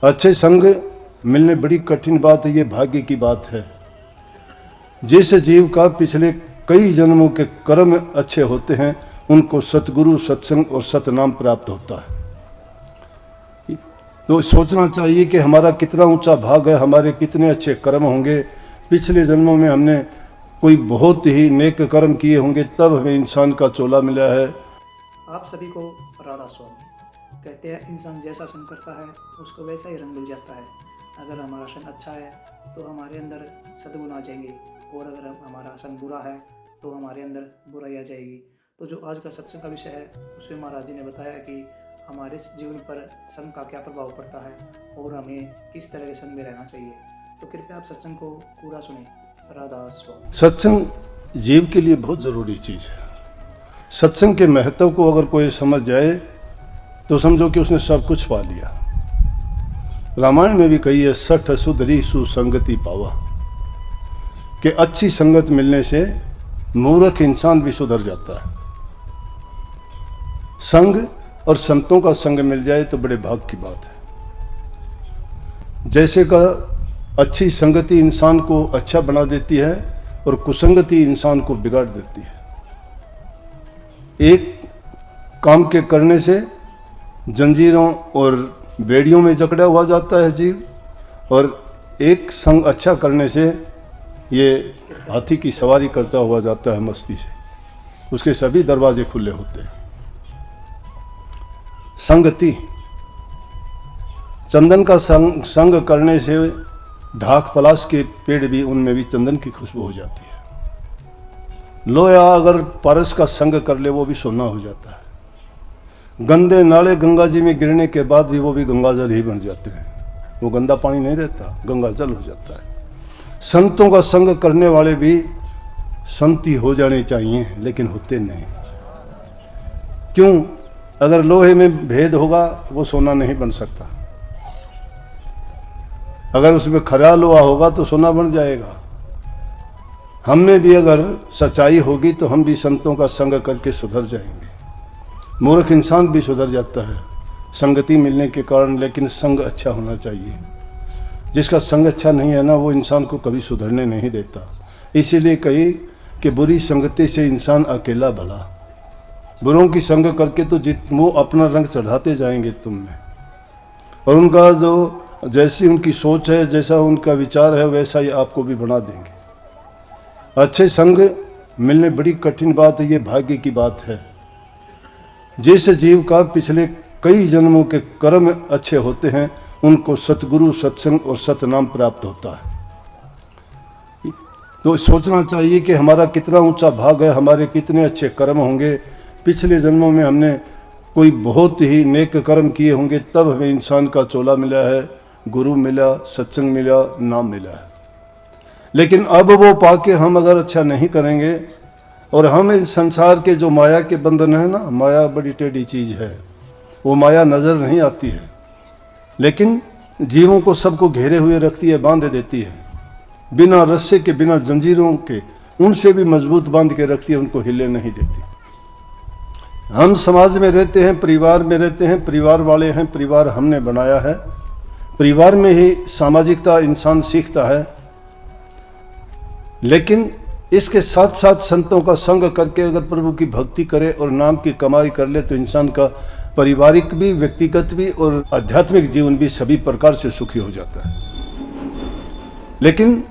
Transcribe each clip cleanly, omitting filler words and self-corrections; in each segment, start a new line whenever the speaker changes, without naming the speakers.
अच्छे संग मिलने बड़ी कठिन बात है, ये भाग्य की बात है। जिस जीव का पिछले कई जन्मों के कर्म अच्छे होते हैं उनको सतगुरु, सत्संग और सतनाम प्राप्त होता है। तो सोचना चाहिए कि हमारा कितना ऊंचा भाग है, हमारे कितने अच्छे कर्म होंगे। पिछले जन्मों में हमने कोई बहुत ही नेक कर्म किए होंगे, तब हमें इंसान का चोला मिला है।
आप सभी को राधा स्वामी। कहते हैं इंसान जैसा संग करता है उसको वैसा ही रंग मिल जाता है। अगर हमारा संग अच्छा है तो हमारे अंदर सद्गुण आ जाएंगे, और अगर हमारा संग बुरा है तो हमारे अंदर बुराई आ जाएगी। तो जो आज का सत्संग का विषय है उसमें महाराज जी ने बताया कि हमारे जीवन पर संग का क्या प्रभाव पड़ता है और हमें किस तरह के संग में रहना चाहिए। तो कृपया आप सत्संग को पूरा सुने। राधा स्वामी।
सत्संग जीव के लिए बहुत ज़रूरी चीज़ है। सत्संग के महत्व को अगर कोई समझ जाए तो समझो कि उसने सब कुछ पा लिया। रामायण में भी कही है, सठ सुधरी सुसंगति पावा, कि अच्छी संगत मिलने से मूर्ख इंसान भी सुधर जाता है। संग और संतों का संग मिल जाए तो बड़े भाग की बात है। जैसे का अच्छी संगति इंसान को अच्छा बना देती है और कुसंगति इंसान को बिगाड़ देती है। एक काम के करने से जंजीरों और बेड़ियों में जकड़ा हुआ जाता है जीव, और एक संग अच्छा करने से ये हाथी की सवारी करता हुआ जाता है मस्ती से। उसके सभी दरवाजे खुले होते हैं। संगति, चंदन का संग करने से ढाक पलाश के पेड़ भी, उनमें भी चंदन की खुशबू हो जाती है। लोहा अगर पारस का संग कर ले वो भी सोना हो जाता है। गंदे नाले गंगा जी में गिरने के बाद भी वो भी गंगा जल ही बन जाते हैं। वो गंदा पानी नहीं रहता, गंगा जल हो जाता है। संतों का संग करने वाले भी संती हो जाने चाहिए, लेकिन होते नहीं। क्यों? अगर लोहे में भेद होगा वो सोना नहीं बन सकता। अगर उसमें खरा लोहा होगा तो सोना बन जाएगा। हमने भी अगर सच्चाई होगी तो हम भी संतों का संग करके सुधर जाएंगे। मूर्ख इंसान भी सुधर जाता है संगति मिलने के कारण, लेकिन संग अच्छा होना चाहिए। जिसका संग अच्छा नहीं है ना, वो इंसान को कभी सुधरने नहीं देता। इसीलिए कही कि बुरी संगति से इंसान अकेला भला। बुरों की संग करके तो वो अपना रंग चढ़ाते जाएंगे तुम में, और उनका जो जैसी उनकी सोच है, जैसा उनका विचार है, वैसा ही आपको भी बना देंगे। अच्छे संग मिलने बड़ी कठिन बात है, ये भाग्य की बात है। जिस जीव का पिछले कई जन्मों के कर्म अच्छे होते हैं उनको सतगुरु, सत्संग और सतनाम प्राप्त होता है। तो सोचना चाहिए कि हमारा कितना ऊंचा भाग है, हमारे कितने अच्छे कर्म होंगे। पिछले जन्मों में हमने कोई बहुत ही नेक कर्म किए होंगे, तब हमें इंसान का चोला मिला है, गुरु मिला, सत्संग मिला, नाम मिला है। लेकिन अब वो पाके हम अगर अच्छा नहीं करेंगे, और हम इस संसार के जो माया के बंधन है ना, माया बड़ी टेढ़ी चीज़ है। वो माया नज़र नहीं आती है, लेकिन जीवों को सबको घेरे हुए रखती है, बांध देती है। बिना रस्से के, बिना जंजीरों के, उनसे भी मजबूत बांध के रखती है, उनको हिले नहीं देती। हम समाज में रहते हैं, परिवार में रहते हैं, परिवार वाले हैं, परिवार हमने बनाया है। परिवार में ही सामाजिकता इंसान सीखता है, लेकिन इसके साथ साथ संतों का संग करके अगर प्रभु की भक्ति करे और नाम की कमाई कर ले तो इंसान का पारिवारिक भी, व्यक्तिगत भी और आध्यात्मिक जीवन भी सभी प्रकार से सुखी हो जाता है। लेकिन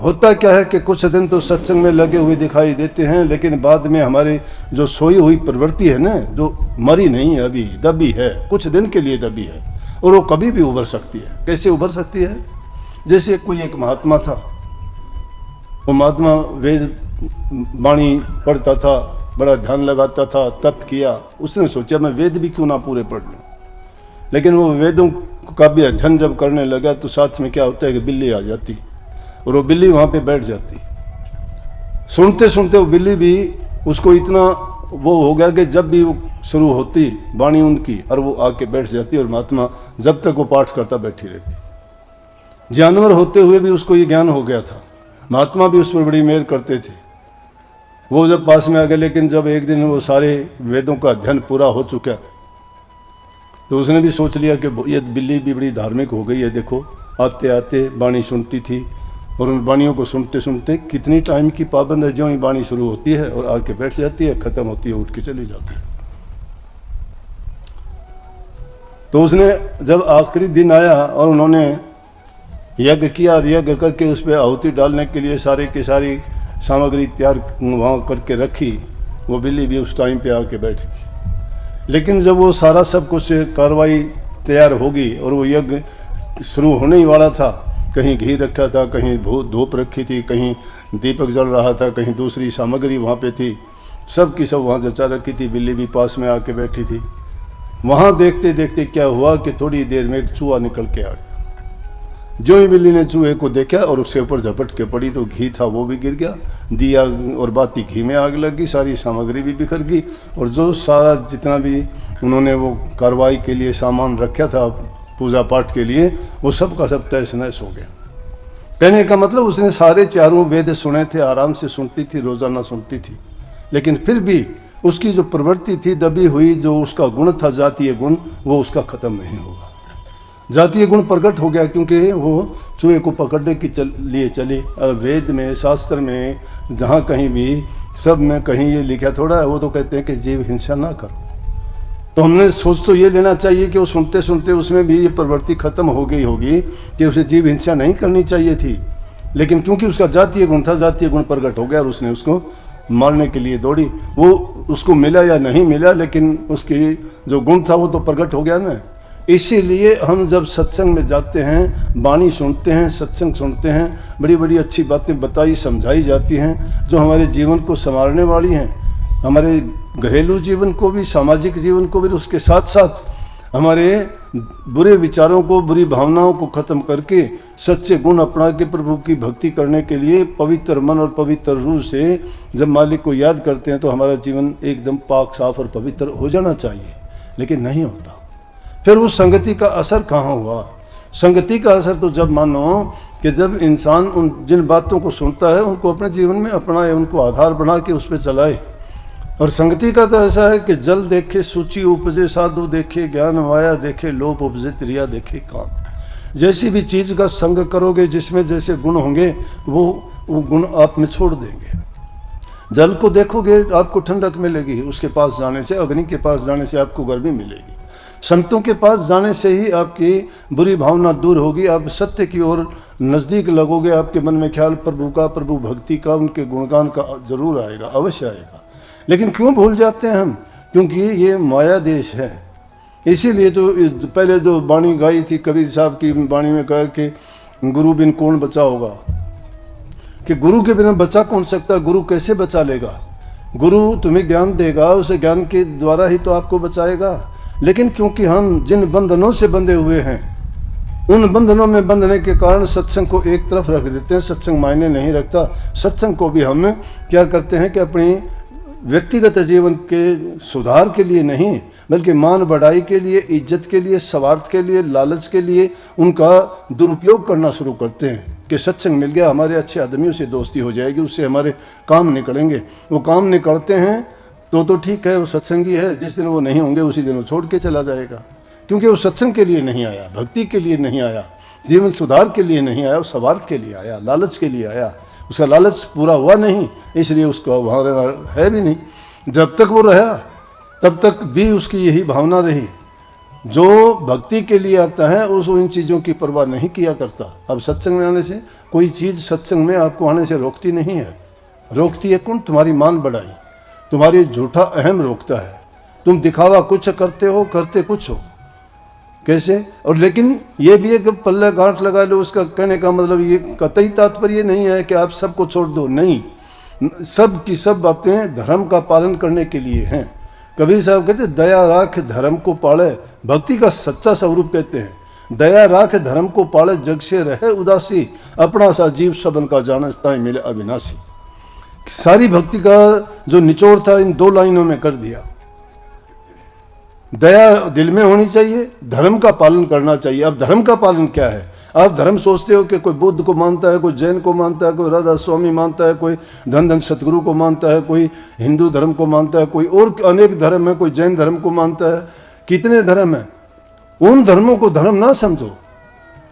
होता क्या है कि कुछ दिन तो सत्संग में लगे हुए दिखाई देते हैं, लेकिन बाद में हमारी जो सोई हुई प्रवृत्ति है ना, जो मरी नहीं है, अभी दबी है, कुछ दिन के लिए दबी है, और वो कभी भी उभर सकती है। कैसे उभर सकती है? जैसे कोई एक महात्मा था, वो महात्मा वेद वाणी पढ़ता था, बड़ा ध्यान लगाता था, तप किया। उसने सोचा मैं वेद भी क्यों ना पूरे पढ़ लूँ। लेकिन वो वेदों का भी अध्ययन जब करने लगा तो साथ में क्या होता है कि बिल्ली आ जाती, और वो बिल्ली वहाँ पे बैठ जाती। सुनते सुनते वो बिल्ली भी उसको इतना वो हो गया कि जब भी वो शुरू होती वाणी उनकी, और वो आके बैठ जाती, और महात्मा जब तक वो पाठ करता बैठी रहती। जानवर होते हुए भी उसको ये ज्ञान हो गया था। महात्मा भी उस पर बड़ी मेहर करते थे। वो जब पास में आ गए, लेकिन जब एक दिन वो सारे वेदों का अध्ययन पूरा हो चुका तो उसने भी सोच लिया कि ये बिल्ली भी बड़ी धार्मिक हो गई है, देखो आते आते बाणी सुनती थी और उन बाणियों को सुनते सुनते कितनी टाइम की पाबंद है, जो ही बाणी शुरू होती है और आके बैठ जाती है, ख़त्म होती है, उठ के चली जाती है। तो उसने जब आखिरी दिन आया और उन्होंने यज्ञ किया और यज्ञ करके उस पर आहुति डालने के लिए सारे की सारी सामग्री तैयार वहाँ करके रखी, वो बिल्ली भी उस टाइम पे आके बैठ गई। लेकिन जब वो सारा सब कुछ कार्रवाई तैयार होगी और वो यज्ञ शुरू होने ही वाला था, कहीं घी रखा था, कहीं धूप रखी थी, कहीं दीपक जल रहा था, कहीं दूसरी सामग्री वहाँ पे थी, सब की सब वहाँ जचा रखी थी, बिल्ली भी पास में आके बैठी थी। वहाँ देखते देखते क्या हुआ कि थोड़ी देर में एक चूहा निकल के आ गया। जो ही बिल्ली ने चूहे को देखा और उसके ऊपर झपट के पड़ी तो घी था वो भी गिर गया, दिया और बाती घी में आग लग गई, सारी सामग्री भी बिखर गई और जो सारा जितना भी उन्होंने वो कार्रवाई के लिए सामान रखा था पूजा पाठ के लिए, वो सब का सब तहस नहस हो गया। कहने का मतलब उसने सारे चारों वेद सुने थे, आराम से सुनती थी, रोजाना सुनती थी, लेकिन फिर भी उसकी जो प्रवृत्ति थी दबी हुई, जो उसका गुण था जातीय गुण, वो उसका खत्म नहीं होगा। जातीय गुण प्रकट हो गया क्योंकि वो चूहे को पकड़ने के लिए चली। वेद में, शास्त्र में, जहाँ कहीं भी, सब में कहीं ये लिखा थोड़ा है, वो तो कहते हैं कि जीव हिंसा ना करो। तो हमने सोच तो ये लेना चाहिए कि वो सुनते सुनते उसमें भी ये प्रवृत्ति खत्म हो गई होगी कि उसे जीव हिंसा नहीं करनी चाहिए थी, लेकिन क्योंकि उसका जातीय गुण था, जातीय गुण प्रकट हो गया और उसने उसको मारने के लिए दौड़ी। वो उसको मिला या नहीं मिला, लेकिन उसकी जो गुण था वो तो प्रकट हो गया ना। इसीलिए हम जब सत्संग में जाते हैं, वाणी सुनते हैं, सत्संग सुनते हैं, बड़ी बड़ी अच्छी बातें बताई समझाई जाती हैं जो हमारे जीवन को संवारने वाली हैं, हमारे घरेलू जीवन को भी, सामाजिक जीवन को भी, उसके साथ साथ हमारे बुरे विचारों को, बुरी भावनाओं को खत्म करके सच्चे गुण अपना के प्रभु की भक्ति करने के लिए पवित्र मन और पवित्र रूह से जब मालिक को याद करते हैं तो हमारा जीवन एकदम पाक साफ और पवित्र हो जाना चाहिए, लेकिन नहीं होता। फिर उस संगति का असर कहाँ हुआ? संगति का असर तो जब मानो कि जब इंसान उन जिन बातों को सुनता है उनको अपने जीवन में अपनाए, उनको आधार बना के उस पर चलाए। और संगति का तो ऐसा है कि जल देखे सूची उपजे, साधु देखे ज्ञान, माया देखे लोभ उपजे, त्रिया देखे काम। जैसी भी चीज़ का संग करोगे, जिसमें जैसे गुण होंगे वो गुण आप में छोड़ देंगे। जल को देखोगे आपको ठंडक मिलेगी, उसके पास जाने से, अग्नि के पास जाने से आपको गर्मी मिलेगी। संतों के पास जाने से ही आपकी बुरी भावना दूर होगी, आप सत्य की ओर नज़दीक लगोगे, आपके मन में ख्याल प्रभु का, प्रभु भक्ति का, उनके गुणगान का जरूर आएगा, अवश्य आएगा। लेकिन क्यों भूल जाते हैं हम? क्योंकि ये माया देश है। इसीलिए तो पहले जो वाणी गाई थी कबीर साहब की वाणी में कहा कि गुरु बिन कौन बचा होगा, कि गुरु के बिना बचा कौन सकता, गुरु कैसे बचा लेगा? गुरु तुम्हें ज्ञान देगा, उसे ज्ञान के द्वारा ही तो आपको बचाएगा। लेकिन क्योंकि हम जिन बंधनों से बंधे हुए हैं, उन बंधनों में बंधने के कारण सत्संग को एक तरफ रख देते हैं, सत्संग मायने नहीं रखता। सत्संग को भी हम क्या करते हैं कि अपनी व्यक्तिगत जीवन के सुधार के लिए नहीं, बल्कि मान बढ़ाई के लिए, इज्जत के लिए, स्वार्थ के लिए, लालच के लिए उनका दुरुपयोग करना शुरू करते हैं कि सत्संग मिल गया, हमारे अच्छे आदमियों से दोस्ती हो जाएगी, उससे हमारे काम निकलेंगे। वो काम निकलते हैं तो ठीक है, वो सत्संगी है, जिस दिन वो नहीं होंगे उसी दिन वो छोड़ के चला जाएगा, क्योंकि वो सत्संग के लिए नहीं आया, भक्ति के लिए नहीं आया, जीवन सुधार के लिए नहीं आया, वो स्वार्थ के लिए आया, लालच के लिए आया। उसका लालच पूरा हुआ नहीं, इसलिए उसका वहाँ रहना है भी नहीं। जब तक वो रहा तब तक भी उसकी यही भावना रही। जो भक्ति के लिए आता है उसको इन चीज़ों की परवाह नहीं किया करता। अब सत्संग में आने से कोई चीज़ सत्संग में आपको आने से रोकती नहीं है। रोकती है कौन? तुम्हारी मान बढ़ाई, तुम्हारी झूठा अहम रोकता है। तुम दिखावा कुछ करते हो, करते कुछ हो, कैसे? और लेकिन ये भी एक पल्ले गांठ लगा लो, उसका कहने का मतलब ये कतई तात्पर्य नहीं है कि आप सबको छोड़ दो, नहीं। सब की सब बातें धर्म का पालन करने के लिए हैं। कबीर साहब कहते हैं दया राख धर्म को पाले, भक्ति का सच्चा स्वरूप कहते हैं। दया राख धर्म को पाले, जग से रहे उदासी, अपना सा जीव सबन का जानता मिले अविनाशी। सारी भक्ति का जो निचोड़ था इन दो लाइनों में कर दिया। दया दिल में होनी चाहिए, धर्म का पालन करना चाहिए। अब धर्म का पालन क्या है? आप धर्म सोचते हो कि कोई बुद्ध को मानता है, कोई जैन को मानता है, कोई राधा स्वामी मानता है, कोई धन धन सतगुरु को मानता है, कोई हिंदू धर्म को मानता है, कोई और अनेक धर्म है, कोई जैन धर्म को मानता है। कितने धर्म हैं? उन धर्मों को धर्म ना समझो।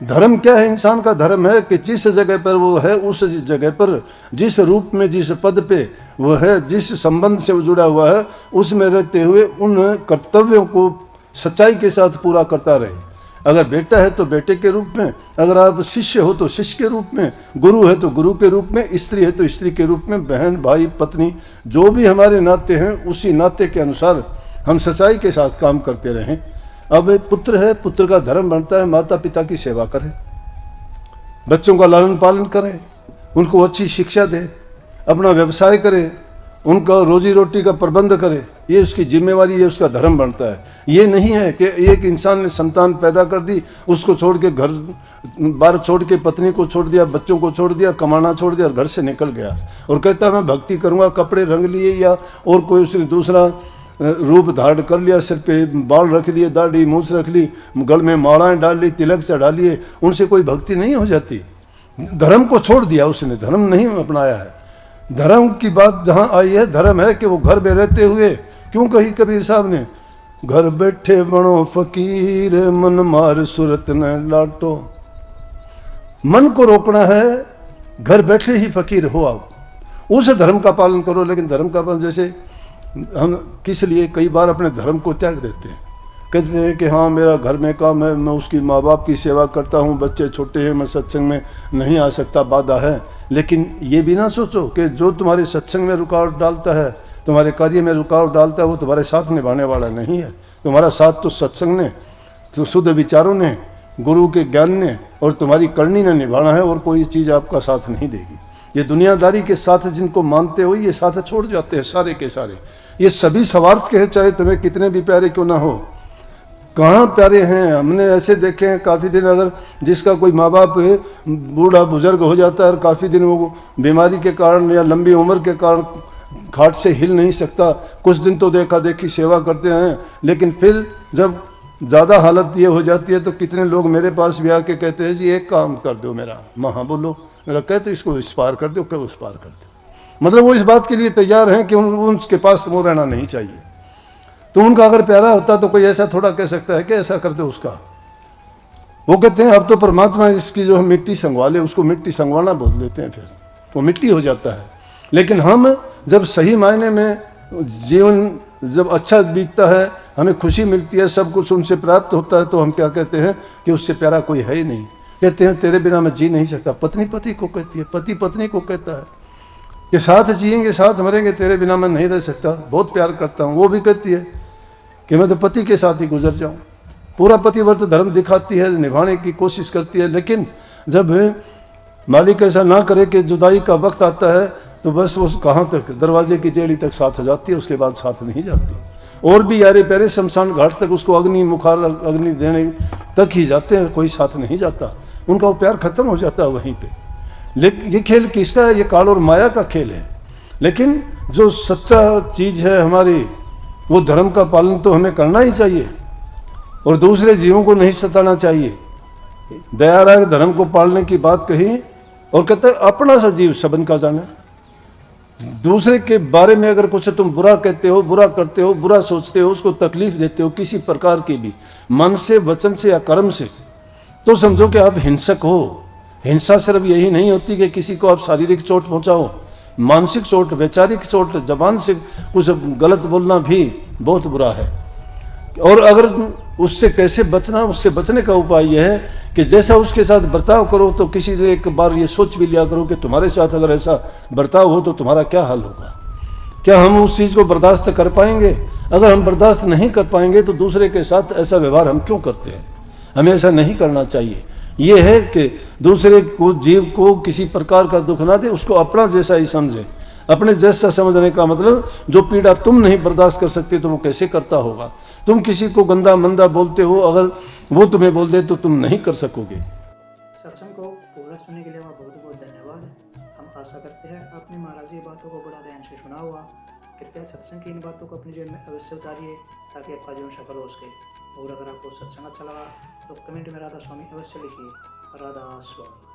धर्म क्या है? इंसान का धर्म है कि जिस जगह पर वो है, उस जगह पर, जिस रूप में, जिस पद पे वो है, जिस संबंध से वो जुड़ा हुआ है, उसमें रहते हुए उन कर्तव्यों को सच्चाई के साथ पूरा करता रहे। अगर बेटा है तो बेटे के रूप में, अगर आप शिष्य हो तो शिष्य के रूप में, गुरु है तो गुरु के रूप में, स्त्री है तो स्त्री के रूप में, बहन भाई पत्नी जो भी हमारे नाते हैं उसी नाते के अनुसार हम सच्चाई के साथ काम करते रहें। अब पुत्र है, पुत्र का धर्म बनता है माता पिता की सेवा करे, बच्चों का लालन पालन करे, उनको अच्छी शिक्षा दे, अपना व्यवसाय करे, उनका रोजी रोटी का प्रबंध करे। ये उसकी जिम्मेवारी, ये उसका धर्म बनता है। ये नहीं है कि एक इंसान ने संतान पैदा कर दी, उसको छोड़ के घर बार छोड़ के, पत्नी को छोड़ दिया, बच्चों को छोड़ दिया, कमाना छोड़ दिया और घर से निकल गया और कहता मैं भक्ति करूँगा, कपड़े रंग लिए या और कोई उसने दूसरा रूप धारण कर लिया, सिर पे बाल रख लिए, दाढ़ी मूछ रख ली, गल में मालाएं डाल ली, तिलक चढ़ा लिए, उनसे कोई भक्ति नहीं हो जाती। धर्म को छोड़ दिया उसने, धर्म नहीं अपनाया है। धर्म की बात जहाँ आई है, धर्म है कि वो घर में रहते हुए, क्यों कही कबीर साहब ने, घर बैठे बनो फकीर मन मार सूरत न लाटो। मन को रोकना है, घर बैठे ही फकीर हो आप, उस धर्म का पालन करो। लेकिन धर्म का पालन, जैसे हम किस लिए कई बार अपने धर्म को त्याग देते हैं, कहते हैं कि हाँ मेरा घर में काम है, मैं उसकी माँ बाप की सेवा करता हूँ, बच्चे छोटे हैं, मैं सत्संग में नहीं आ सकता, बाधा है। लेकिन ये भी ना सोचो कि जो तुम्हारे सत्संग में रुकावट डालता है, तुम्हारे कार्य में रुकावट डालता है, वो तुम्हारे साथ निभाने वाला नहीं है। तुम्हारा साथ तो सत्संग ने, तो शुद्ध विचारों ने, गुरु के ज्ञान ने और तुम्हारी करनी ने निभाना है, और कोई चीज़ आपका साथ नहीं देगी। ये दुनियादारी के साथ जिनको मानते हो, ये साथ छोड़ जाते हैं सारे के सारे। ये सभी स्वार्थ के हैं, चाहे तुम्हें कितने भी प्यारे क्यों ना हो। कहाँ प्यारे हैं, हमने ऐसे देखे हैं काफ़ी दिन, अगर जिसका कोई माँ बाप बूढ़ा बुजुर्ग हो जाता है और काफ़ी दिन वो बीमारी के कारण या लंबी उम्र के कारण खाट से हिल नहीं सकता, कुछ दिन तो देखा देखी सेवा करते हैं, लेकिन फिर जब ज़्यादा हालत ये हो जाती है तो कितने लोग मेरे पास भी आके कहते हैं जी एक काम कर दो मेरा। हाँ बोलो, मेरा कहते इसको इस पार कर दो, क्या उस पार कर दो। मतलब वो इस बात के लिए तैयार हैं कि उनके पास वो रहना नहीं चाहिए। तो उनका अगर प्यारा होता तो कोई ऐसा थोड़ा कह सकता है कि ऐसा कर दो उसका। वो कहते हैं अब तो परमात्मा इसकी जो है मिट्टी संगवा ले, उसको मिट्टी संगवाना बोल देते हैं, फिर वो मिट्टी हो जाता है। लेकिन हम जब सही मायने में जीवन जब अच्छा बीतता है, हमें खुशी मिलती है, सब कुछ उनसे प्राप्त होता है, तो हम क्या कहते हैं कि उससे प्यारा कोई है ही नहीं। कहते हैं तेरे बिना मैं जी नहीं सकता। पत्नी पति को कहती है, पति पत्नी को कहता है कि साथ जिएंगे साथ मरेंगे, तेरे बिना मैं नहीं रह सकता, बहुत प्यार करता हूँ। वो भी कहती है कि मैं तो पति के साथ ही गुजर जाऊँ। पूरा पतिव्रत धर्म दिखाती है, निभाने की कोशिश करती है, लेकिन जब मालिक ऐसा ना करे कि जुदाई का वक्त आता है तो बस वो कहाँ तक, दरवाजे की देड़ी तक साथ जाती है, उसके बाद साथ नहीं जाती। और भी यारे प्यारे शमशान घाट तक उसको अग्नि मुखार अग्नि देने तक ही जाते हैं, कोई साथ नहीं जाता। उनका वो प्यार खत्म हो जाता है वहीं पे। लेकिन ये खेल किसका है? ये काल और माया का खेल है। लेकिन जो सच्चा चीज़ है हमारी, वो धर्म का पालन तो हमें करना ही चाहिए और दूसरे जीवों को नहीं सताना चाहिए। दयाराग धर्म को पालने की बात कही और कहते हैं अपना सा जीव सबन का जाना। दूसरे के बारे में अगर कुछ तुम बुरा कहते हो, बुरा करते हो, बुरा सोचते हो, उसको तकलीफ देते हो किसी प्रकार की भी, मन से, वचन से या कर्म से, तो समझो कि आप हिंसक हो। हिंसा सिर्फ यही नहीं होती कि किसी को आप शारीरिक चोट पहुंचाओ, मानसिक चोट, वैचारिक चोट, जबान से कुछ गलत बोलना भी बहुत बुरा है। और अगर उससे कैसे बचना, उससे बचने का उपाय यह है कि जैसा उसके साथ बर्ताव करो, तो किसी से एक बार ये सोच भी लिया करो कि तुम्हारे साथ अगर ऐसा बर्ताव हो तो तुम्हारा क्या हाल होगा। क्या हम उस चीज़ को बर्दाश्त कर पाएंगे? अगर हम बर्दाश्त नहीं कर पाएंगे तो दूसरे के साथ ऐसा व्यवहार हम क्यों करते हैं? हमें ऐसा नहीं करना चाहिए। ये है कि दूसरे को, जीव को किसी प्रकार का दुख ना दे, उसको अपना जैसा ही समझे। अपने जैसा समझने का मतलब, जो पीड़ा तुम नहीं बर्दाश्त कर सकते तो वो कैसे करता होगा। तुम किसी को गंदा मंदा बोलते हो, अगर वो तुम्हें बोल दे तो तुम नहीं कर सकोगे।
सत्संग को पूरा सुनने के लिए बहुत बहुत धन्यवाद। हम आशा करते हैं आपने महाराज जी बातों को बड़ा ध्यान से सुना हुआ। कृपया सत्संग की इन बातों को अपने जीवन में अवश्य उतारिए ताकि आपका जीवन सफल हो सके। और अगर आपको सत्संग अच्छा लगा तो कमेंट में राधा स्वामी अवश्य लिखिए। राधा स्वामी।